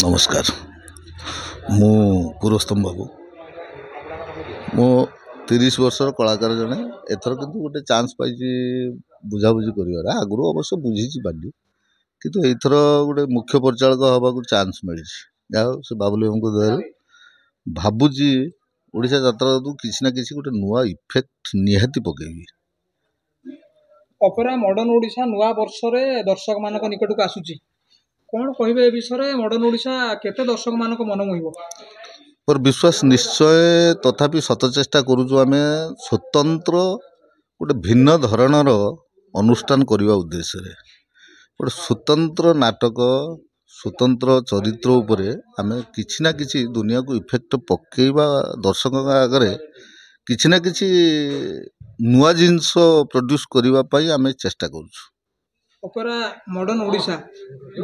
नमस्कार मु पुरस्तम बाबू मो 30 वर्षर कलाकार जने एथर किंतु गोटे चांस पाई बुझाबुझी कर आगु अवश्य बुझी बाली किंतु एथर गोटे मुख्य परिचालक हवा चांस मिली से बाबुल को दयार भावुची ओडिशा यात्रा किसी ना किसी गोटे नुआ इफेक्ट निहाती पकेबी। ऑपेरा मॉडर्न ओडिशा नुआ वर्ष रे दर्शक मानक निकट को आसुची कौन कहबे ए विषय मॉडर्न ओडिशा केते दर्शक मानक मन मोहिबो पर विश्वास निश्चय तथापि शत चेष्टा करूँ आम स्वतंत्र गोटे भिन्न धरणर अनुष्ठान करने उद्देश्य गोटे स्वतंत्र नाटक स्वतंत्र चरित्र उपरे आम किछि ना किछि दुनिया को इफेक्ट पकेबा दर्शक आगे किछि ना किछि नुआ जिनस प्रोड्यूस करबा पई आम चेष्टा करूँ। ऑपेरा मॉडर्न ओडिशा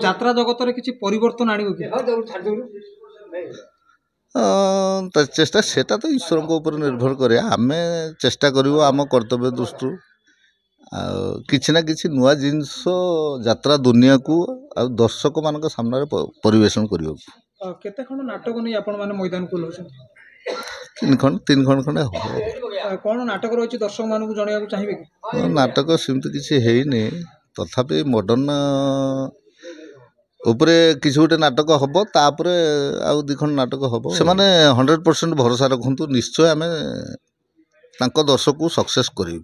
यात्रा जगत रे किछि परिवर्तन आनिबो कि चेष्टा सेटा तो ईश्वर को ऊपर निर्भर करे आम चेष्टा करूँ आम कर्तव्य दृष्टि किछि ना किछि नुआ जिनस यात्रा दुनिया को आ दर्शक मान सामने परिवेशन करने केते खंड नाटक नहीं आपण माने मैदान को लौछन तीन खंड खंडे हम कौन नाटक रही दर्शक मान को जणिया को चाहिए कि नाटक सेमती किसी हैनी तथापि मॉडर्न उपरे किसी गोटे नाटक हम तापर आउ दी खंड नाटक हम से 100% भरोसा रखु निश्चय आम दर्शक को सक्सेस करूँ।